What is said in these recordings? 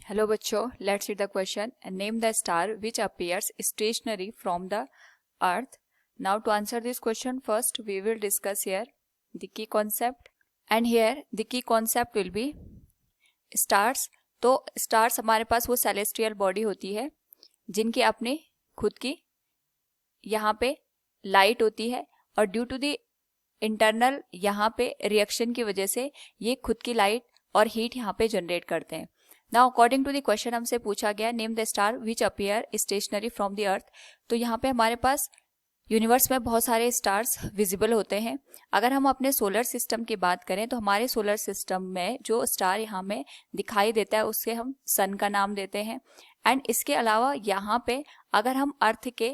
Hello बच्चों, let's read the question and name the star which appears stationary from the earth. Now to answer this question, first we will discuss here the key concept, and here the key concept will be stars. तो stars हमारे पास वो celestial body होती है जिनकी अपनी खुद की यहाँ पे लाइट होती है, और ड्यू टू द इंटरनल यहाँ पे रिएक्शन की वजह से ये खुद की लाइट और हीट यहाँ पे जनरेट करते हैं. Now according to the question हमसे पूछा गया name the star which appear stationary from the earth. तो यहाँ पे हमारे पास यूनिवर्स में बहुत सारे स्टार्स विजिबल होते हैं. अगर हम अपने सोलर सिस्टम की बात करें तो हमारे सोलर सिस्टम में जो स्टार यहाँ में दिखाई देता है उससे हम सन का नाम देते हैं. एंड इसके अलावा यहाँ पे अगर हम अर्थ के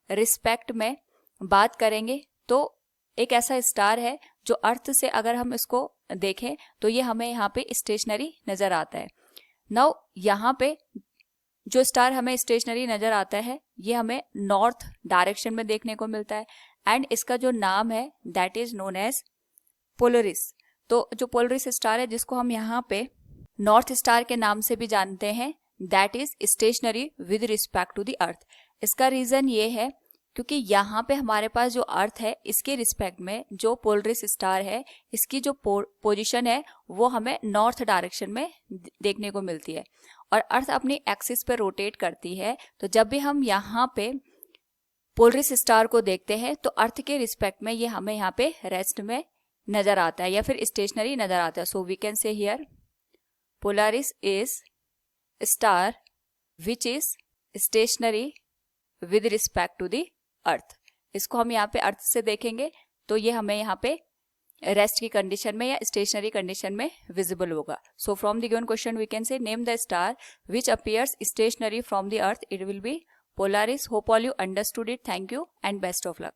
रिस्पेक्ट में बात करेंगे तो एक ऐसा स्टार है जो अर्थ से अगर हम इसको देखें तो ये हमें यहाँ पे स्टेशनरी नजर आता है. नाउ यहाँ पे जो स्टार हमें स्टेशनरी नजर आता है ये हमें नॉर्थ डायरेक्शन में देखने को मिलता है, एंड इसका जो नाम है that is known as Polaris. तो जो पोलरिस स्टार है जिसको हम यहाँ पे नॉर्थ स्टार के नाम से भी जानते हैं, that is stationary with respect to the earth. इसका रीजन ये है क्योंकि यहाँ पे हमारे पास जो अर्थ है इसके रिस्पेक्ट में जो पोलरिस स्टार है इसकी जो पोजीशन है वो हमें नॉर्थ डायरेक्शन में देखने को मिलती है, और अर्थ अपनी एक्सिस पे रोटेट करती है. तो जब भी हम यहाँ पे पोलरिस स्टार को देखते हैं तो अर्थ के रिस्पेक्ट में ये हमें यहाँ पे रेस्ट में नजर आता है या फिर स्टेशनरी नजर आता है. So we can say here Polaris is star which is stationary with respect to the earth. इसको हम यहाँ पे अर्थ से देखेंगे तो ये हमें यहाँ पे रेस्ट की कंडीशन में या स्टेशनरी कंडीशन में विजिबल होगा. So from the given question we can say name the star which appears stationary from the earth. It will be Polaris. Hope all you understood it. Thank you and best of luck.